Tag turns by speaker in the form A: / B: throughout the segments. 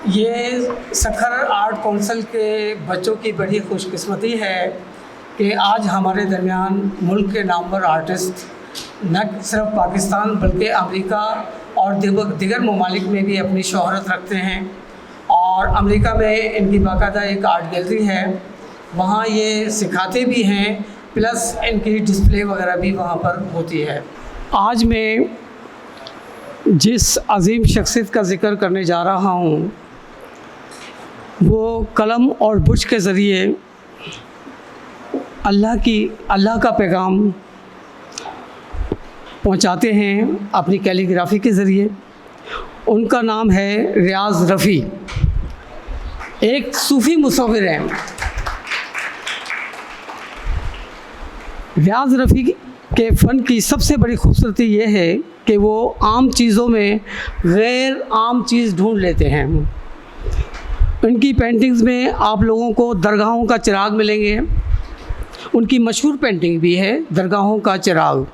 A: ये Sukkur art council के बच्चों की बड़ी खुशकिस्मती है कि आज हमारे दरमियान मुल्क के नामवर आर्टिस्ट न सिर्फ पाकिस्तान बल्कि अमेरिका और दिगर ममालिक में भी अपनी शोहरत रखते हैं। और अमेरिका में इनकी बाकायदा एक आर्ट गैलरी है, वहाँ ये सिखाते भी हैं, प्लस इनकी डिस्प्ले वगैरह भी वहाँ पर होती है। आज मैं जिस अजीम शख्सियत का ज़िक्र करने जा रहा हूँ वो कलम और बुर्श के ज़रिए अल्लाह का पैगाम पहुँचाते हैं अपनी कैलीग्राफी के ज़रिए। उनका नाम है रियाज़ रफ़ी, एक सूफ़ी मुसव्विर हैं। रियाज़ रफ़ी के फ़न की सबसे बड़ी खूबसूरती ये है कि वो आम चीज़ों में गैर आम चीज़ ढूंढ लेते हैं। उनकी पेंटिंग्स में आप लोगों को दरगाहों का चिराग मिलेंगे। उनकी मशहूर पेंटिंग भी है दरगाहों का चिराग।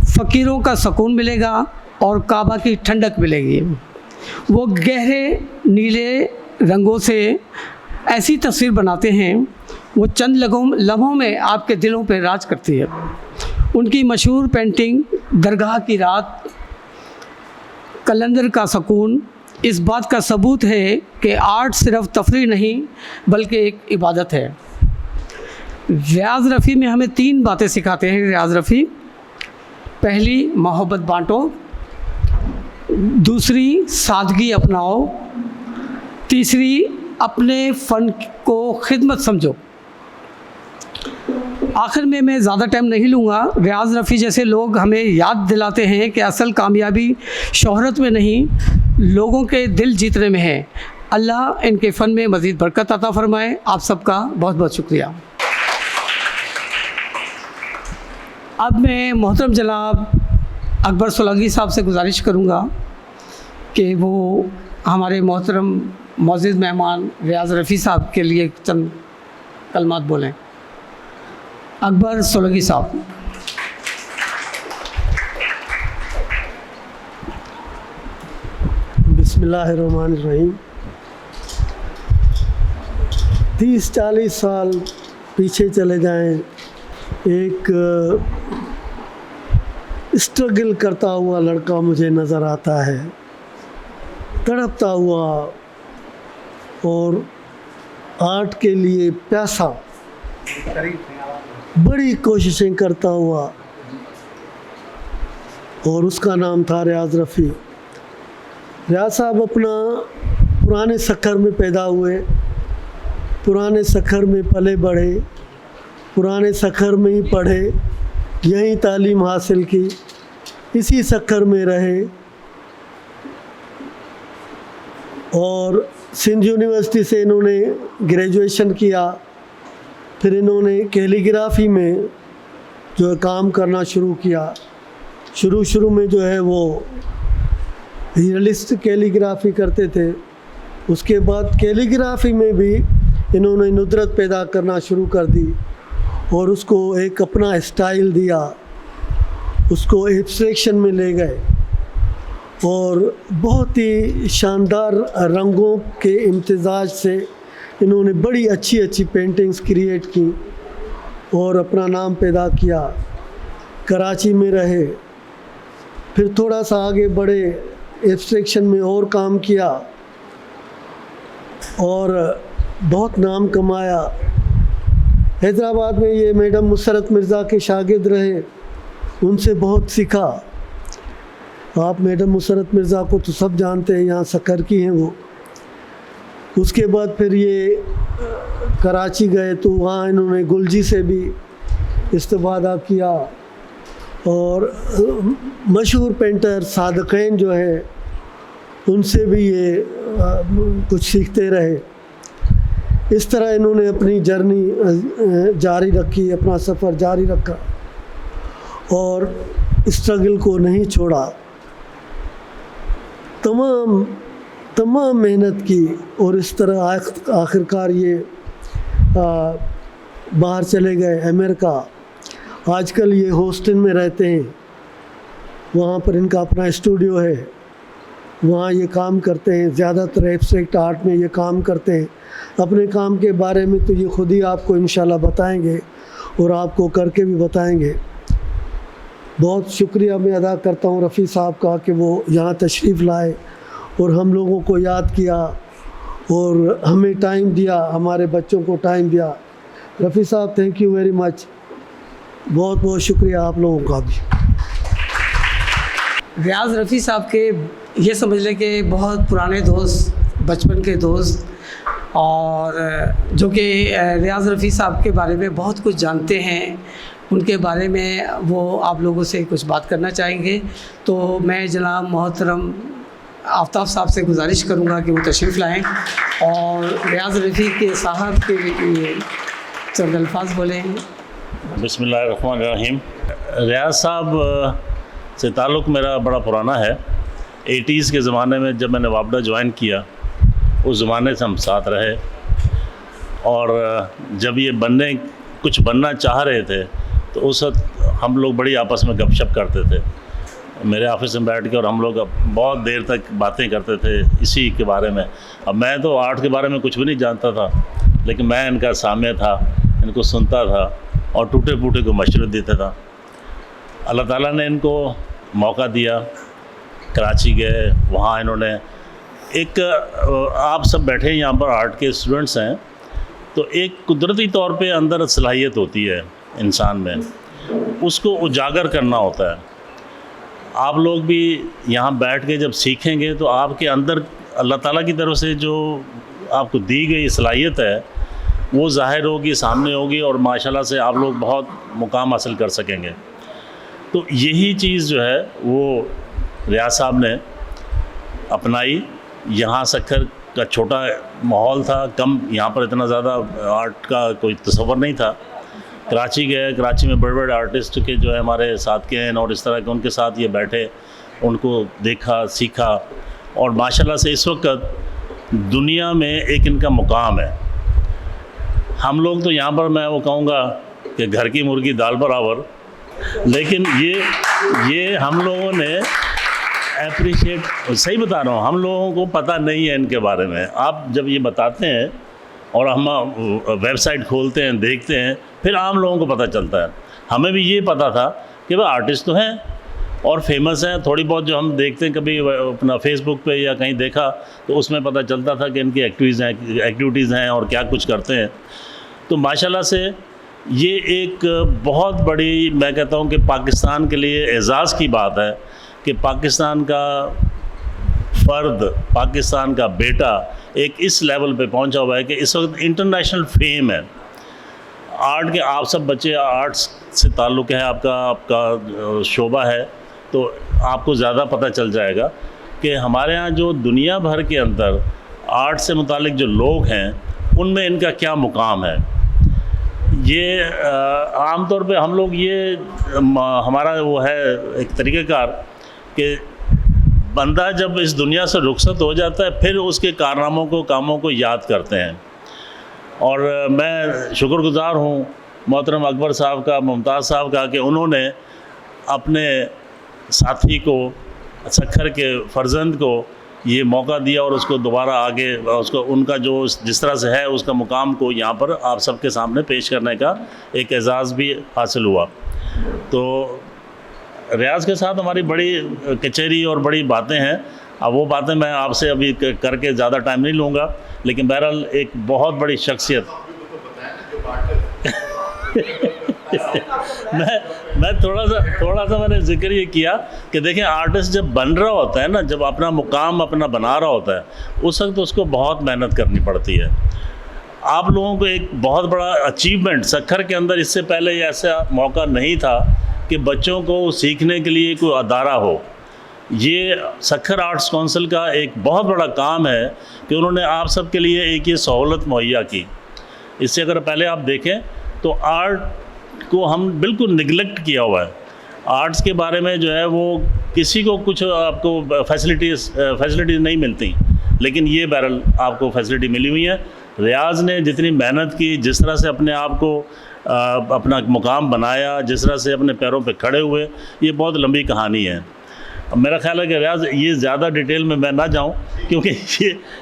A: फ़कीरों का सुकून मिलेगा और काबा की ठंडक मिलेगी। वो गहरे नीले रंगों से ऐसी तस्वीर बनाते हैं, वो चंद लम्हों में आपके दिलों पर राज करती है। उनकी मशहूर पेंटिंग दरगाह की रात, कलंदर का सुकून इस बात का सबूत है कि आर्ट सिर्फ तफरीह नहीं बल्कि एक इबादत है। रियाज़ रफ़ी में हमें 3 बातें सिखाते हैं रियाज़ रफ़ी। पहली, मोहब्बत बांटो। दूसरी, सादगी अपनाओ। तीसरी, अपने फ़न को खिदमत समझो। आखिर में मैं ज़्यादा टाइम नहीं लूँगा। रियाज़ रफ़ी जैसे लोग हमें याद दिलाते हैं कि असल कामयाबी शोहरत में नहीं, लोगों के दिल जीतने में है। अल्लाह इनके फ़न में मज़ीद बरकत अता फ़रमाए। आप सबका बहुत बहुत शुक्रिया। अब मैं मोहतरम जनाब अकबर सोलंकी साहब से गुजारिश करूँगा कि वो हमारे मोहतरम मौजूद मेहमान रियाज़ रफ़ी साहब के लिए चंद कलमात बोलें। अकबर सोलंकी साहब।
B: बिस्मिल्लाहिर्रहमानिर्रहीम। 30-40 साल पीछे चले जाएं, एक स्ट्रगल करता हुआ लड़का मुझे नज़र आता है, तड़पता हुआ और आर्ट के लिए प्यासा, बड़ी कोशिशें करता हुआ, और उसका नाम था रियाज़ रफ़ी। रियाज़ साहब अपना पुराने सखर में पैदा हुए, पुराने सखर में पले बढ़े, पुराने सखर में ही पढ़े, यहीं तालीम हासिल की, इसी सखर में रहे और सिंध यूनिवर्सिटी से इन्होंने ग्रेजुएशन किया। फिर इन्होंने कैलीग्राफी में जो है काम करना शुरू किया। शुरू में जो है वो रियलिस्ट कैलीग्राफी करते थे। उसके बाद कैलीग्राफी में भी इन्होंने नुदरत पैदा करना शुरू कर दी और उसको एक अपना स्टाइल दिया, उसको एब्स्ट्रैक्शन में ले गए और बहुत ही शानदार रंगों के इम्तिजाज से इन्होंने बड़ी अच्छी पेंटिंग्स क्रिएट की और अपना नाम पैदा किया। कराची में रहे, फिर थोड़ा सा आगे बढ़े, एब्स्ट्रैक्शन में और काम किया और बहुत नाम कमाया। हैदराबाद में ये मैडम मुसरत मिर्ज़ा के शागिर्द रहे, उनसे बहुत सीखा। आप मैडम मुसरत मिर्ज़ा को तो सब जानते हैं, यहाँ सखर की हैं वो। उसके बाद फिर ये कराची गए तो वहाँ इन्होंने गुलजी से भी इस्तिफ़ादा किया और मशहूर पेंटर सादक़ैन जो है उनसे भी ये कुछ सीखते रहे। इस तरह इन्होंने अपनी जर्नी जारी रखी, अपना सफ़र जारी रखा और स्ट्रगल को नहीं छोड़ा। तमाम मेहनत की और इस तरह आखिरकार ये बाहर चले गए अमेरिका। आजकल ये हॉस्टन में रहते हैं, वहाँ पर इनका अपना स्टूडियो है वहाँ ये काम करते हैं, ज़्यादातर एब्स्ट्रैक्ट आर्ट में ये काम करते हैं। अपने काम के बारे में तो ये खुद ही आपको इंशाल्लाह बताएंगे और आपको करके भी बताएंगे। बहुत शुक्रिया मैं अदा करता हूँ रफ़ी साहब का कि वो यहाँ तशरीफ़ लाए और हम लोगों को याद किया और हमें टाइम दिया, हमारे बच्चों को टाइम दिया। रफ़ी साहब थैंक यू वेरी मच, बहुत बहुत शुक्रिया आप लोगों का भी।
A: रियाज रफ़ी साहब के ये समझ लें कि बहुत पुराने दोस्त, बचपन के दोस्त, और जो कि रियाज रफ़ी साहब के बारे में बहुत कुछ जानते हैं, उनके बारे में वो आप लोगों से कुछ बात करना चाहेंगे। तो मैं जनाब मोहतरम आफ्ताब साहब से गुजारिश करूंगा कि वो तशरीफ़ लाएं और रियाज रफ़ी के साहब के लिए चंद अल्फाज बोलें।
C: बिस्मिल्लाहिर्रहमानिर्रहीम। रियाज साहब से ताल्लुक़ मेरा बड़ा पुराना है। 80s के ज़माने में जब मैंने वापडा ज्वाइन किया, उस ज़माने से हम साथ रहे, और जब ये कुछ बनना चाह रहे थे तो उस वक्त हम लोग बड़ी आपस में गपशप करते थे। मेरे ऑफिस में बैठ के और हम लोग बहुत देर तक बातें करते थे इसी के बारे में। अब मैं तो आर्ट के बारे में कुछ भी नहीं जानता था, लेकिन मैं इनका सामने था, इनको सुनता था और टूटे फूटे को मशवरे देता था। अल्लाह ताला ने इनको मौका दिया, कराची गए, वहाँ इन्होंने एक आप सब बैठे यहाँ पर आर्ट के स्टूडेंट्स हैं, तो एक कुदरती तौर पे अंदर सलाहियत होती है इंसान में, उसको उजागर करना होता है। आप लोग भी यहाँ बैठ के जब सीखेंगे तो आपके अंदर अल्लाह ताला की तरफ से जो आपको दी गई सलाहियत है वो ज़ाहिर होगी, सामने होगी, और माशाल्लाह से आप लोग बहुत मुकाम हासिल कर सकेंगे। तो यही चीज़ जो है वो रियाज साहब ने अपनाई। यहाँ सक्खर का छोटा माहौल था, कम, यहाँ पर इतना ज़्यादा आर्ट का कोई तस्वर नहीं था। कराची गए, कराची में बड़े बड़े आर्टिस्ट के जो है हमारे साथ के हैं और इस तरह के, उनके साथ ये बैठे, उनको देखा, सीखा, और माशाल्लाह से इस वक्त दुनिया में एक इनका मुकाम है। हम लोग तो यहाँ पर मैं वो कहूँगा कि घर की मुर्गी दाल बराबर, लेकिन ये हम लोगों ने अप्रिशिएट, सही बता रहा हूँ, हम लोगों को पता नहीं है इनके बारे में। आप जब ये बताते हैं और हम वेबसाइट खोलते हैं, देखते हैं, फिर आम लोगों को पता चलता है। हमें भी ये पता था कि वह आर्टिस्ट तो हैं और फेमस हैं, थोड़ी बहुत जो हम देखते हैं कभी अपना फेसबुक पे या कहीं देखा तो उसमें पता चलता था कि इनकी एक्टिविटीज़ हैं और क्या कुछ करते हैं। तो माशाल्लाह से ये एक बहुत बड़ी, मैं कहता हूँ कि पाकिस्तान के लिए एज़ाज़ की बात है कि पाकिस्तान का फ़र्द, पाकिस्तान का बेटा एक इस लेवल पे पहुंचा हुआ है कि इस वक्त इंटरनेशनल फेम है आर्ट के। आप सब बच्चे आर्ट्स से ताल्लुक़ है, आपका शोबा है, तो आपको ज़्यादा पता चल जाएगा कि हमारे यहाँ जो दुनिया भर के अंदर आर्ट से मुतालिक जो लोग हैं उनमें इनका क्या मुकाम है। ये आम तौर पे हम लोग ये हमारा वो है एक तरीक़ेकार कि बंदा जब इस दुनिया से रुखसत हो जाता है फिर उसके कारनामों को, कामों को याद करते हैं। और मैं शुक्रगुज़ार हूँ मोहतरम अकबर साहब का, मुमताज़ साहब का, कि उन्होंने अपने साथी को, सक्खर के फ़र्जंद को ये मौका दिया और उसको दोबारा आगे उसको उनका जो जिस तरह से है उसका मुकाम को यहाँ पर आप सबके सामने पेश करने का एक एज़ाज़ भी हासिल हुआ। तो रियाज के साथ हमारी बड़ी कचहरी और बड़ी बातें हैं। अब वो बातें मैं आपसे अभी करके ज़्यादा टाइम नहीं लूँगा, लेकिन बहरहाल एक बहुत बड़ी शख्सियत मैं थोड़ा सा मैंने जिक्र ये किया कि देखें, आर्टिस्ट जब बन रहा होता है ना, जब अपना मुकाम अपना बना रहा होता है, उस वक्त उसको बहुत मेहनत करनी पड़ती है। आप लोगों को एक बहुत बड़ा अचीवमेंट सक्खर के अंदर इससे पहले ऐसा मौका नहीं था कि बच्चों को सीखने के लिए कोई अदारा हो। ये सक्खर आर्ट्स काउंसिल का एक बहुत बड़ा काम है कि उन्होंने आप सब के लिए एक ये सहूलत मुहैया की। इससे अगर पहले आप देखें तो आर्ट को हम बिल्कुल निगलेक्ट किया हुआ है। आर्ट्स के बारे में जो है वो किसी को कुछ आपको फैसिलिटीज़ नहीं मिलती, लेकिन ये बहरहाल आपको फैसिलिटी मिली हुई है। रियाज ने जितनी मेहनत की, जिस तरह से अपने आप को अपना मुकाम बनाया, जिस तरह से अपने पैरों पे खड़े हुए, ये बहुत लंबी कहानी है। अब मेरा ख्याल है कि रियाज ये ज़्यादा डिटेल में मैं ना जाऊं, क्योंकि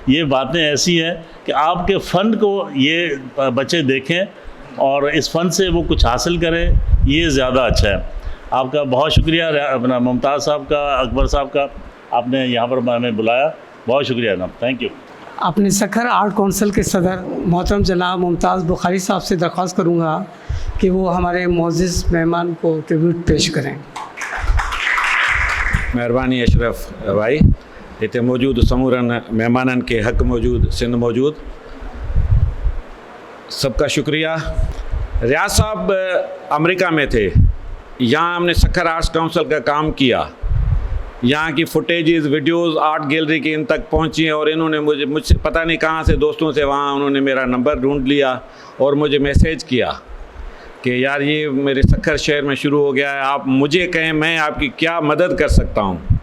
C: ये बातें ऐसी हैं कि आपके फ़न को ये बच्चे देखें और इस फ़न से वो कुछ हासिल करें, ये ज़्यादा अच्छा है। आपका बहुत शुक्रिया अपना मुमताज़ साहब का, अकबर साहब का, आपने यहाँ पर हमें बुलाया, बहुत शुक्रिया जनाब, थैंक यू।
A: अपने सखर आर्ट काउंसिल के सदर मोहतरम जनाब मुमताज़ बुखारी साहब से दरख्वास्त करूँगा कि वो हमारे मोअज़्ज़िज़ मेहमान को ट्रिब्यूट पेश करें।
D: मेहरबानी अशरफ भाई, इतने मौजूद समूरन मेहमानन के हक़ मौजूद, सिंध मौजूद, सबका शुक्रिया। रियाज साहब अमेरिका में थे, यहाँ हमने सखर आर्ट्स काउंसिल का काम किया, यहाँ की फुटेजेस, वीडियोस, आर्ट गैलरी के इन तक पहुँची हैं और इन्होंने मुझसे पता नहीं कहाँ से दोस्तों से वहाँ उन्होंने मेरा नंबर ढूंढ लिया और मुझे मैसेज किया कि यार ये मेरे सखर शहर में शुरू हो गया है, आप मुझे कहें मैं आपकी क्या मदद कर सकता हूँ।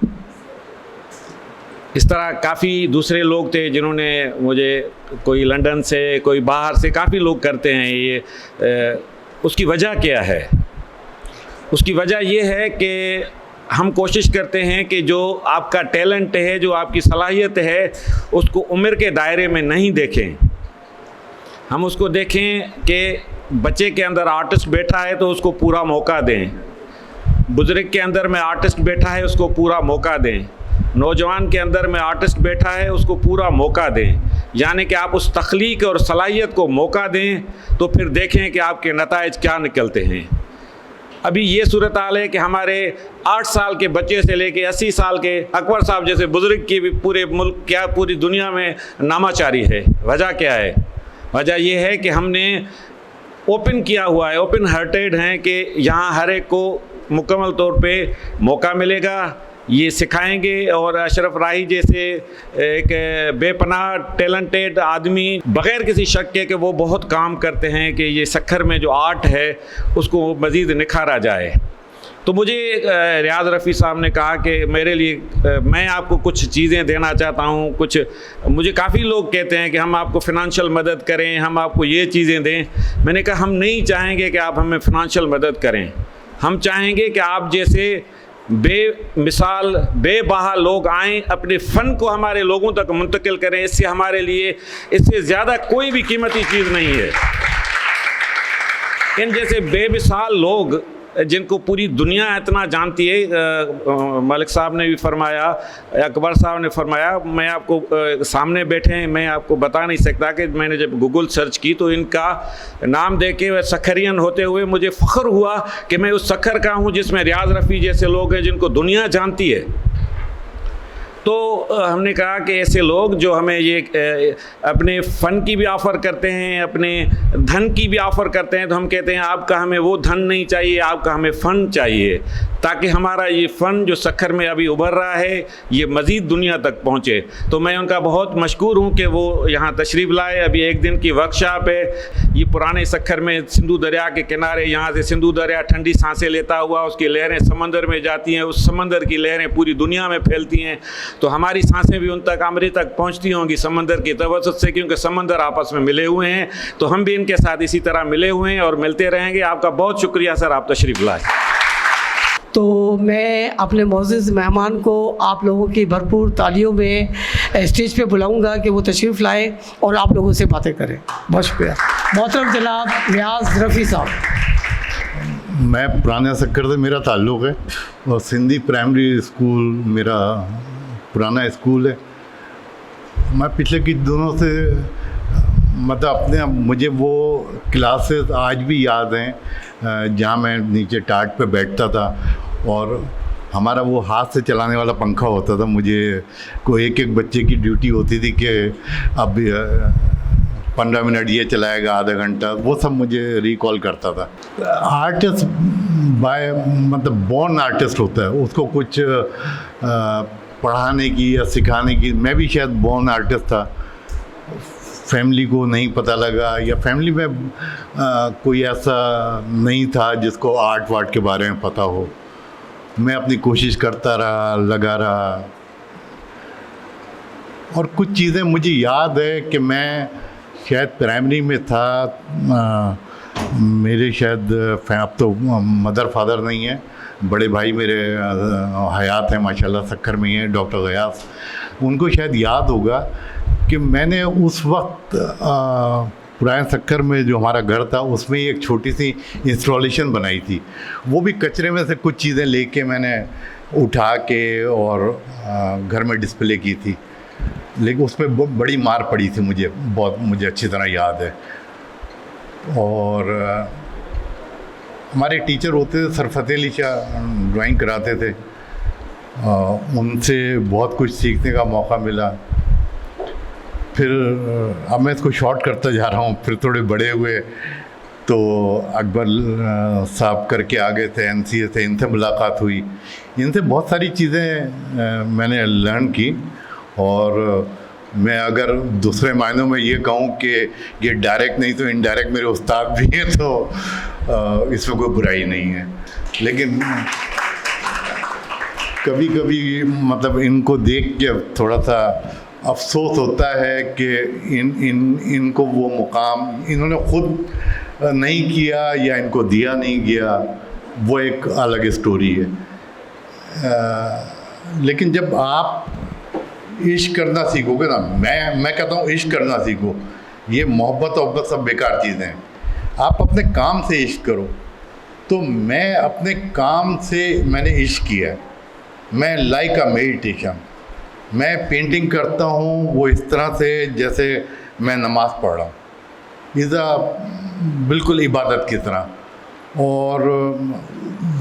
D: इस तरह काफ़ी दूसरे लोग थे जिन्होंने मुझे, कोई लंदन से, कोई बाहर से, काफ़ी लोग करते हैं ये। उसकी वजह क्या है? उसकी वजह ये है कि हम कोशिश करते हैं कि जो आपका टैलेंट है, जो आपकी सलाहियत है, उसको उम्र के दायरे में नहीं देखें। हम उसको देखें कि बच्चे के अंदर आर्टिस्ट बैठा है तो उसको पूरा मौका दें, बुज़ुर्ग के अंदर में आर्टिस्ट बैठा है उसको पूरा मौका दें, नौजवान के अंदर में आर्टिस्ट बैठा है उसको पूरा मौका दें। यानी कि आप उस तख्लीक और सलाहियत को मौका दें तो फिर देखें कि आपके नताइज क्या निकलते हैं। अभी ये सूरत हाल है कि हमारे 8 साल के बच्चे से लेके 80 साल के अकबर साहब जैसे बुज़ुर्ग की भी पूरे मुल्क, क्या पूरी दुनिया में नामाचारी है। वजह क्या है? वजह ये है कि हमने ओपन किया हुआ है, ओपन हार्टेड हैं कि यहाँ हर एक को मुकम्मल तौर पे मौका मिलेगा, ये सिखाएंगे। और अशरफ राही जैसे एक बेपनाह टैलेंटेड आदमी, बग़ैर किसी शक के कि वो बहुत काम करते हैं कि ये सखर में जो आर्ट है उसको मज़ीद निखारा जाए। तो मुझे रियाज रफ़ी साहब ने कहा कि मेरे लिए मैं आपको कुछ चीज़ें देना चाहता हूँ। कुछ मुझे काफ़ी लोग कहते हैं कि हम आपको फ़िनांशियल मदद करें, हम आपको ये चीज़ें दें। मैंने कहा हम नहीं चाहेंगे कि आप हमें फ़िनांशियल मदद करें, हम चाहेंगे कि आप जैसे बेमिसाल बेबहा लोग आएँ, अपने फ़न को हमारे लोगों तक मुंतकिल करें। इससे हमारे लिए इससे ज़्यादा कोई भी कीमती चीज़ नहीं है। इन जैसे बेमिसाल लोग जिनको पूरी दुनिया इतना जानती है, मलिक साहब ने भी फरमाया, अकबर साहब ने फरमाया, मैं आपको सामने बैठे हैं, मैं आपको बता नहीं सकता कि मैंने जब गूगल सर्च की तो इनका नाम देख के सखरियन होते हुए मुझे फ़ख्र हुआ कि मैं उस सखर का हूँ जिसमें रियाज रफ़ी जैसे लोग हैं जिनको दुनिया जानती है। तो हमने कहा कि ऐसे लोग जो हमें ये अपने फ़न की भी ऑफ़र करते हैं, अपने धन की भी ऑफ़र करते हैं, तो हम कहते हैं आपका हमें वो धन नहीं चाहिए, आपका हमें फ़न चाहिए, ताकि हमारा ये फ़न जो सखर में अभी उभर रहा है ये मज़ीद दुनिया तक पहुँचे। तो मैं उनका बहुत मशकूर हूँ कि वो यहाँ तशरीफ़ लाए। अभी एक दिन की वर्कशॉप है, ये पुराने सखर में सिंधु दरिया के किनारे, यहाँ से सिंधु दरिया ठंडी सांसें लेता हुआ उसकी लहरें समंदर में जाती हैं, उस समंदर की लहरें पूरी दुनिया में फैलती हैं। तो हमारी सांसें भी उन तक अमृत तक पहुंचती होंगी समंदर की तवज्जुह से, क्योंकि समंदर आपस में मिले हुए हैं। तो हम भी इनके साथ इसी तरह मिले हुए हैं और मिलते रहेंगे। आपका बहुत शुक्रिया सर, आप तशरीफ़ लाए।
A: तो मैं अपने मोअज़्ज़िज़ मेहमान को आप लोगों की भरपूर तालियों में स्टेज पे बुलाऊंगा कि वो तशरीफ़ लाए और आप लोगों से बातें करें। बहुत शुक्रिया। मोहतरम जनाब रियाज रफ़ी साहब।
E: मैं पुराने सखर से मेरा ताल्लुक़ है और सिंधी प्राइमरी स्कूल मेरा पुराना स्कूल है। मैं पिछले कुछ दिनों से मतलब अपने मुझे वो क्लासेस आज भी याद हैं जहाँ मैं नीचे टाट पे बैठता था और हमारा वो हाथ से चलाने वाला पंखा होता था। मुझे को एक बच्चे की ड्यूटी होती थी कि अब 15 मिनट ये चलाएगा, आधा घंटा, वो सब मुझे रिकॉल करता था। आर्टिस्ट बाय मतलब बॉर्न आर्टिस्ट होता है, उसको कुछ पढ़ाने की या सिखाने की, मैं भी शायद बॉर्न आर्टिस्ट था, फैमिली को नहीं पता लगा या फैमिली में कोई ऐसा नहीं था जिसको आर्ट वार्ट के बारे में पता हो। मैं अपनी कोशिश करता रहा, लगा रहा। और कुछ चीज़ें मुझे याद है कि मैं शायद प्राइमरी में था, मेरे शायद अब तो मदर फादर नहीं है, बड़े भाई मेरे हयात हैं माशाल्लाह, सक्खर में ही हैं, डॉक्टर गयास। उनको शायद याद होगा कि मैंने उस वक्त पुराने सक्खर में जो हमारा घर था उसमें एक छोटी सी इंस्टॉलेशन बनाई थी। वो भी कचरे में से कुछ चीज़ें लेके मैंने उठा के और घर में डिस्प्ले की थी, लेकिन उसमें बड़ी मार पड़ी थी मुझे, बहुत मुझे अच्छी तरह याद है। और हमारे टीचर होते थे सर फतेह अली शाह, ड्राइंग कराते थे, उनसे बहुत कुछ सीखने का मौका मिला। फिर अब मैं इसको शॉर्ट करता जा रहा हूँ, फिर थोड़े बड़े हुए तो अकबर साहब करके आ गए थे, NCA थे, इनसे मुलाकात हुई, इनसे बहुत सारी चीज़ें मैंने लर्न की। और मैं अगर दूसरे मायनों में ये कहूँ कि ये डायरेक्ट नहीं तो इनडायरेक्ट मेरे उस्ताद भी हैं, तो इसमें कोई बुराई नहीं है। लेकिन कभी कभी मतलब इनको देख के थोड़ा सा अफसोस होता है कि इनको वो मुकाम इन्होंने खुद नहीं किया या इनको दिया नहीं गया, वो एक अलग स्टोरी है। लेकिन जब आप इश्क करना सीखोगे ना, मैं कहता हूँ इश्क करना सीखो, ये मोहब्बत सब बेकार चीज़ें हैं। आप अपने काम से इश्क करो। तो मैं अपने काम से मैंने इश्क किया है। मैं लाइक अ मेडिटेशन, मैं पेंटिंग करता हूँ वो इस तरह से जैसे मैं नमाज़ पढ़ रहा हूँ, बिल्कुल इबादत की तरह। और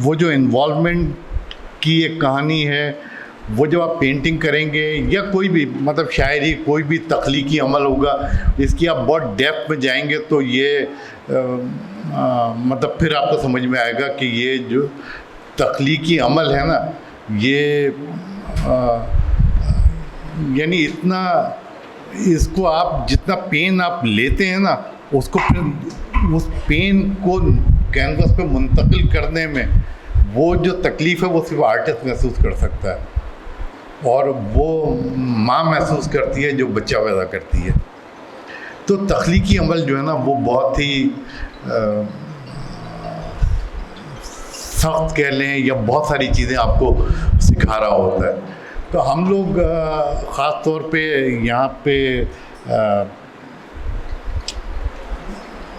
E: वो जो इन्वॉल्वमेंट की एक कहानी है, वो जब आप पेंटिंग करेंगे या कोई भी मतलब शायरी, कोई भी तख्लीकी अमल होगा, इसकी आप बहुत डेप्थ में जाएंगे तो ये मतलब फिर आपको समझ में आएगा कि ये जो तख्लीकी अमल है ना, ये यानी इतना, इसको आप जितना पेन आप लेते हैं ना, उसको फिर उस पेन को कैनवस पे मुंतकिल करने में वो जो तकलीफ़ है वो सिर्फ आर्टिस्ट महसूस कर सकता है, और वो माँ महसूस करती है जो बच्चा पैदा करती है। तो तख्लीकी अमल जो है ना वो बहुत ही सख्त कह लें या बहुत सारी चीज़ें आपको सिखा रहा होता है। तो हम लोग ख़ास तौर पे यहाँ पे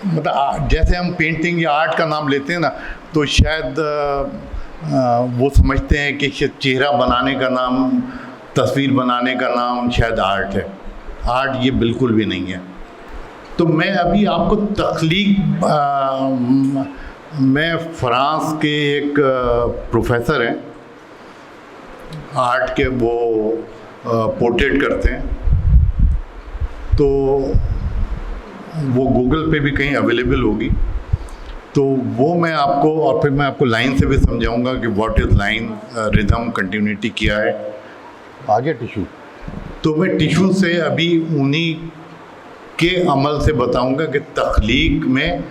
E: मतलब जैसे हम पेंटिंग या आर्ट का नाम लेते हैं ना, तो शायद वो समझते हैं कि चेहरा बनाने का नाम, तस्वीर बनाने का नाम शायद आर्ट है। आर्ट ये बिल्कुल भी नहीं है। तो मैं अभी आपको तख्लीक, मैं फ्रांस के एक प्रोफेसर हैं आर्ट के, वो पोर्ट्रेट करते हैं, तो वो गूगल पे भी कहीं अवेलेबल होगी, तो वो मैं आपको, और फिर मैं आपको लाइन से भी समझाऊंगा कि what is line, rhythm, continuity क्या है। आगे टिशू, तो मैं टिशू से अभी उन्हीं के अमल से बताऊंगा कि तख्लीक में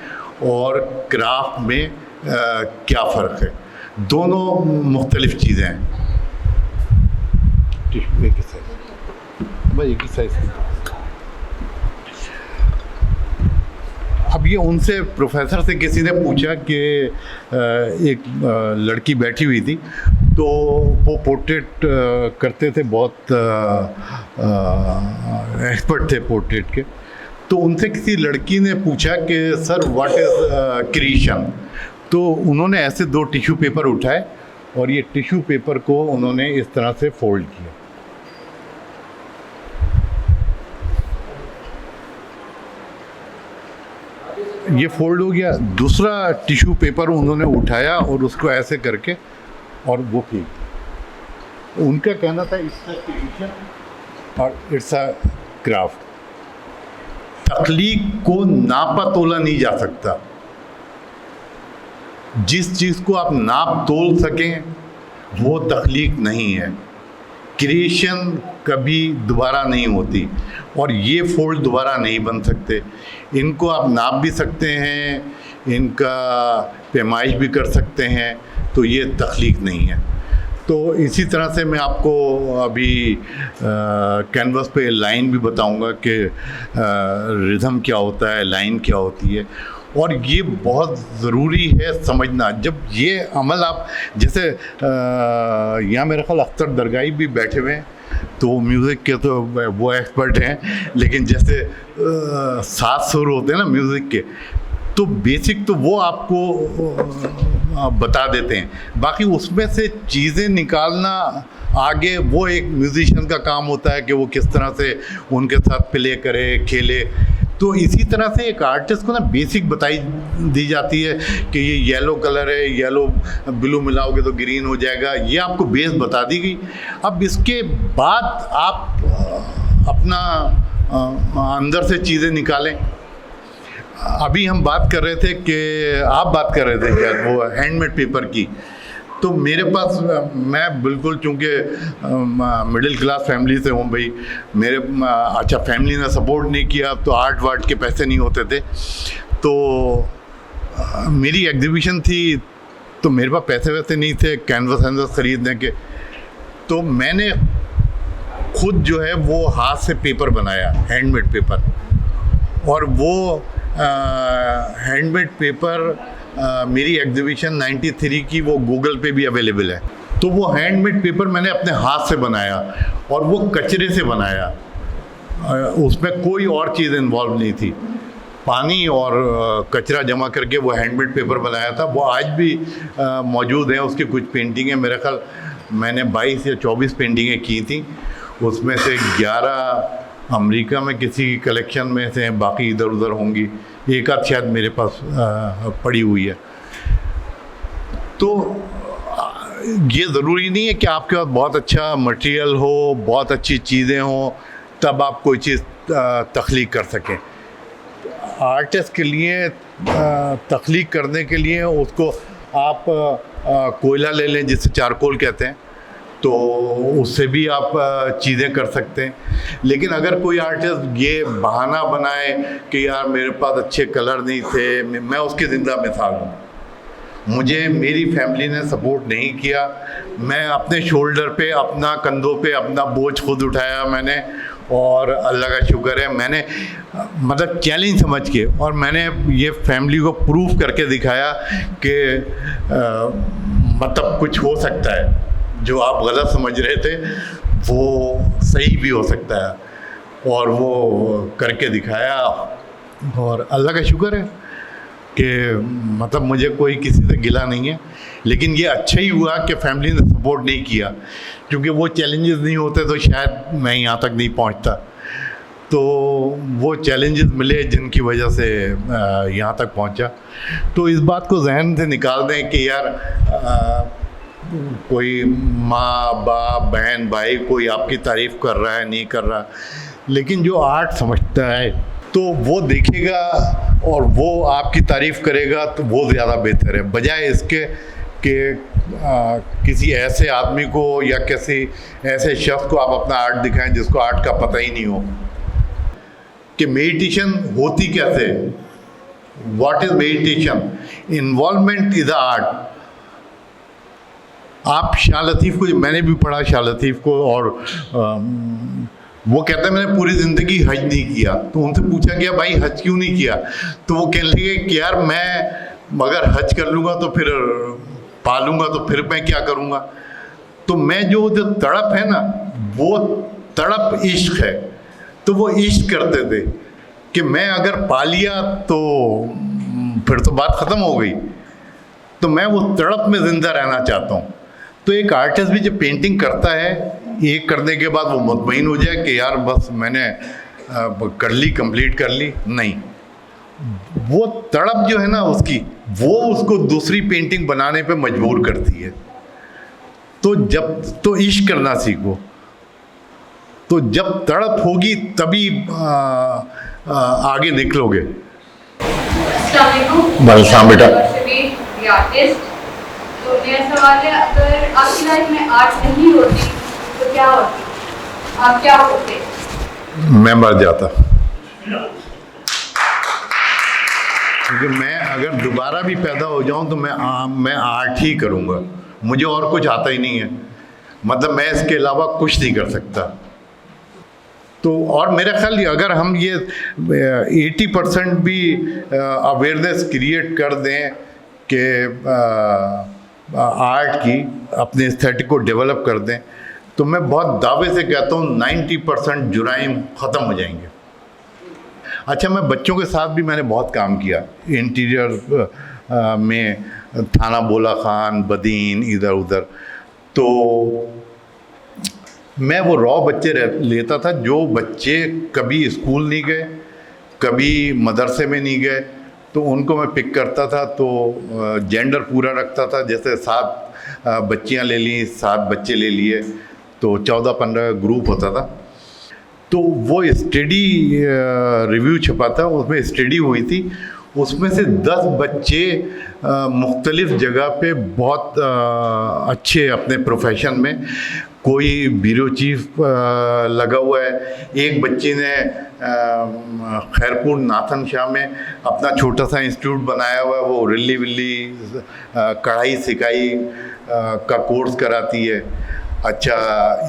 E: और क्राफ्ट में क्या फ़र्क है। दोनों मुख्तलिफ़ चीज़ें हैं। टिशू एक ही साइज़, भाई एक ही साइज़। अब ये उनसे, प्रोफेसर से किसी ने पूछा कि एक लड़की बैठी हुई थी, तो वो पोर्ट्रेट करते थे, बहुत एक्सपर्ट थे पोर्ट्रेट के। तो उनसे किसी लड़की ने पूछा कि सर व्हाट इज़ क्रिएशन। तो उन्होंने ऐसे 2 टिश्यू पेपर उठाए और ये टिश्यू पेपर को उन्होंने इस तरह से फोल्ड किया, ये फोल्ड हो गया। दूसरा टिश्यू पेपर उन्होंने उठाया और उसको ऐसे करके और वो फेंक। उनका कहना था इट्स अ क्रिएशन और इट्स अ क्राफ्ट। तख्लीक को नापा तोला नहीं जा सकता। जिस चीज़ को आप नाप तोल सकें वो तख्लीक नहीं है। क्रिएशन कभी दोबारा नहीं होती, और ये फोल्ड दोबारा नहीं बन सकते। इनको आप नाप भी सकते हैं, इनका पैमाइश भी कर सकते हैं, तो ये तख्लीक नहीं है। तो इसी तरह से मैं आपको अभी कैनवस पे लाइन भी बताऊंगा कि रिदम क्या होता है, लाइन क्या होती है। और ये बहुत ज़रूरी है समझना। जब ये अमल आप जैसे यहाँ मेरे ख्याल अख्तर दरगाही भी बैठे हुए हैं, तो म्यूज़िक के तो वो एक्सपर्ट हैं, लेकिन जैसे 7 सुर होते हैं ना म्यूज़िक के, तो बेसिक तो वो आपको बता देते हैं। बाकी उसमें से चीज़ें निकालना आगे वो एक म्यूज़िशियन का काम होता है कि वो किस तरह से उनके साथ प्ले करे, खेले। तो इसी तरह से एक आर्टिस्ट को ना बेसिक बताई दी जाती है कि ये येलो कलर है, येलो ब्लू मिलाओगे तो ग्रीन हो जाएगा, ये आपको बेस बता दी गई। अब इसके बाद आप अपना अंदर से चीज़ें निकालें। अभी हम बात कर रहे थे कि आप बात कर रहे थे क्या वो हैंडमेड पेपर की, तो मेरे पास मैं बिल्कुल चूँकि मिडिल क्लास फैमिली से हूँ भाई, मेरे अच्छा फैमिली ने सपोर्ट नहीं किया, तो आर्ट वार्ट के पैसे नहीं होते थे, तो मेरी एग्जीबिशन थी, तो मेरे पास पैसे वैसे नहीं थे कैनवस वैनवस ख़रीदने के, तो मैंने खुद जो है वो हाथ से पेपर बनाया, हैंडमेड पेपर। और वो हैंडमेड पेपर मेरी एग्जीबिशन 93 की वो गूगल पे भी अवेलेबल है। तो वो हैंडमेड पेपर मैंने अपने हाथ से बनाया और वो कचरे से बनाया, उसमें कोई और चीज़ इन्वॉल्व नहीं थी, पानी और कचरा जमा करके वो हैंडमेड पेपर बनाया था। वो आज भी मौजूद है, उसकी कुछ पेंटिंगें, मेरे ख्याल मैंने 22 या 24 पेंटिंगें की थी, उसमें से 11 अमेरिका में किसी कलेक्शन में से, बाकी इधर उधर होंगी, एक आध शायद मेरे पास पड़ी हुई है। तो ये ज़रूरी नहीं है कि आपके पास बहुत अच्छा मटेरियल हो, बहुत अच्छी चीज़ें हों, तब आप कोई चीज़ तख्लीक कर सकें। आर्टिस्ट के लिए तख्लीक करने के लिए उसको आप कोयला ले लें, जिसे चारकोल कहते हैं, तो उससे भी आप चीज़ें कर सकते हैं। लेकिन अगर कोई आर्टिस्ट ये बहाना बनाए कि यार मेरे पास अच्छे कलर नहीं थे, मैं उसकी ज़िंदा मिसाल हूँ। मुझे मेरी फैमिली ने सपोर्ट नहीं किया, मैं अपने शोल्डर पे, अपना कंधों पे अपना बोझ खुद उठाया मैंने, और अल्लाह का शुक्र है मैंने मतलब चैलेंज समझ के, और मैंने ये फैमिली को प्रूव करके दिखाया कि मतलब कुछ हो सकता है, जो आप गलत समझ रहे थे वो सही भी हो सकता है, और वो करके दिखाया। और अल्लाह का शुक्र है कि मतलब मुझे कोई किसी से गिला नहीं है। लेकिन ये अच्छा ही हुआ कि फैमिली ने सपोर्ट नहीं किया, क्योंकि वो चैलेंजेस नहीं होते तो शायद मैं यहाँ तक नहीं पहुँचता। तो वो चैलेंजेस मिले जिनकी वजह से यहाँ तक पहुँचा। तो इस बात को जहन से निकाल दें कि यार कोई माँ बाप बहन भाई कोई आपकी तारीफ़ कर रहा है नहीं कर रहा, लेकिन जो आर्ट समझता है तो वो देखेगा और वो आपकी तारीफ़ करेगा, तो वो ज़्यादा बेहतर है, बजाय इसके कि किसी ऐसे आदमी को या किसी ऐसे शख्स को आप अपना आर्ट दिखाएं जिसको आर्ट का पता ही नहीं हो कि मेडिटेशन होती कैसे, what is meditation, involvement is art. आप शाह लतीफ़ को, मैंने भी पढ़ा शाह लतीफ़ को, और वो कहता है मैंने पूरी ज़िंदगी हज नहीं किया। तो उनसे पूछा गया भाई हज क्यों नहीं किया, तो वो कहने लगे कि यार मैं अगर हज कर लूँगा तो फिर पालूँगा तो फिर मैं क्या करूँगा। तो मैं जो तड़प है ना, वो तड़प इश्क है। तो वो इश्क करते थे कि मैं अगर पा लिया तो फिर तो बात ख़त्म हो गई, तो मैं वो तड़प में ज़िंदा रहना चाहता हूँ। तो एक आर्टिस्ट भी जब पेंटिंग करता है, एक करने के बाद वो मुतमईन हो जाए कि यार बस मैंने कर ली, कंप्लीट कर ली, नहीं, वो तड़प जो है ना उसकी, वो उसको दूसरी पेंटिंग बनाने पे मजबूर करती है। तो जब तो इश्क करना सीखो, तो जब तड़प होगी तभी आगे निकलोगे।
F: अस्सलाम बेटा। तो मेरा सवाल है, अगर आपकी लाइफ में आर्ट नहीं होती तो क्या होती, आप क्या होते?
E: मैं मर जाता, क्योंकि मैं अगर दोबारा भी पैदा हो जाऊं तो मैं आर्ट ही करूंगा, मुझे और कुछ आता ही नहीं है, मतलब मैं इसके अलावा कुछ नहीं कर सकता। तो और मेरा ख्याल ये अगर हम ये 80% भी अवेयरनेस क्रिएट कर दें कि आर्ट की अपने एस्थेटिक को डेवलप कर दें, तो मैं बहुत दावे से कहता हूँ 90% जुराइम ख़त्म हो जाएंगे। अच्छा, मैं बच्चों के साथ भी मैंने बहुत काम किया इंटीरियर में, थाना बोला खान, बदीन, इधर उधर। तो मैं वो रॉ बच्चे लेता था जो बच्चे कभी स्कूल नहीं गए, कभी मदरसे में नहीं गए, तो उनको मैं पिक करता था। तो जेंडर पूरा रखता था, जैसे 7 बच्चियां ले ली, 7 बच्चे ले लिए, तो 14-15 ग्रुप होता था। तो वो स्टडी रिव्यू छपा था, उसमें स्टडी हुई थी, उसमें से 10 बच्चे मुख्तलिफ जगह पे बहुत अच्छे अपने प्रोफेशन में, कोई ब्यूरो चीफ लगा हुआ है, एक बच्ची ने खैरपुर नाथन शाह में अपना छोटा सा इंस्टीट्यूट बनाया हुआ है, वो रिल्ली विल्ली कढ़ाई सिकाई का कोर्स कराती है। अच्छा,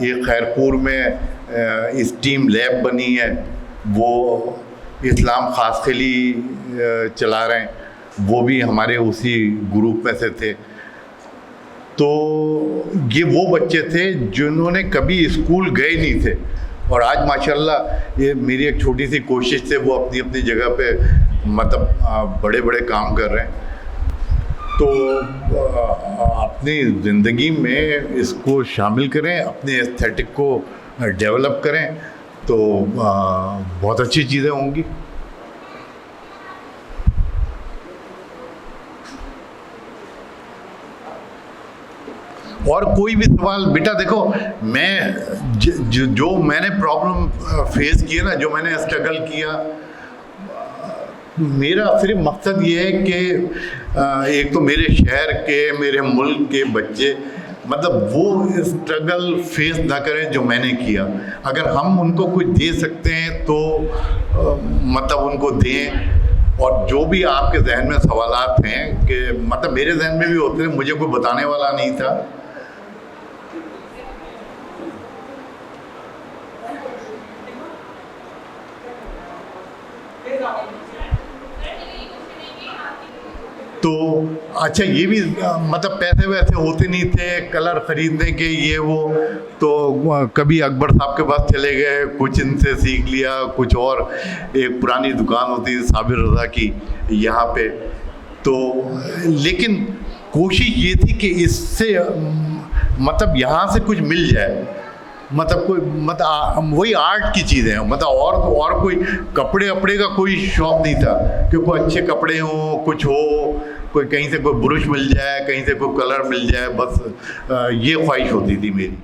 E: ये खैरपुर में स्टीम लैब बनी है, वो इस्लाम खासखली चला रहे हैं, वो भी हमारे उसी ग्रुप में से थे। तो ये वो बच्चे थे जिन्होंने कभी स्कूल गए नहीं थे, और आज माशाल्लाह ये मेरी एक छोटी सी कोशिश से वो अपनी अपनी जगह पे मतलब बड़े बड़े काम कर रहे हैं। तो अपनी ज़िंदगी में इसको शामिल करें, अपने एस्थेटिक को डेवलप करें, तो बहुत अच्छी चीज़ें होंगी। और कोई भी सवाल, बेटा देखो, मैं जो मैंने प्रॉब्लम फेस किया ना, जो मैंने स्ट्रगल किया, मेरा सिर्फ मकसद ये है कि एक तो मेरे शहर के, मेरे मुल्क के बच्चे मतलब वो स्ट्रगल फेस ना करें जो मैंने किया। अगर हम उनको कुछ दे सकते हैं तो मतलब उनको दें। और जो भी आपके जहन में सवालात हैं, कि मतलब मेरे जहन में भी होते हैं, मुझे कोई बताने वाला नहीं था। तो अच्छा, ये भी मतलब पैसे वैसे होते नहीं थे कलर ख़रीदने के, ये वो, तो कभी अकबर साहब के पास चले गए, कुछ इनसे सीख लिया, कुछ और एक पुरानी दुकान होती थी साबिर रज़ा की यहाँ पे। तो लेकिन कोशिश ये थी कि इससे मतलब यहाँ से कुछ मिल जाए, मतलब कोई मतलब वही आर्ट की चीज़ें हैं, मतलब और कोई कपड़े वपड़े का कोई शौक़ नहीं था कि कोई अच्छे कपड़े हों, कुछ हो, कोई कहीं से कोई ब्रश मिल जाए, कहीं से कोई कलर मिल जाए, बस ये ख्वाहिश होती थी मेरी।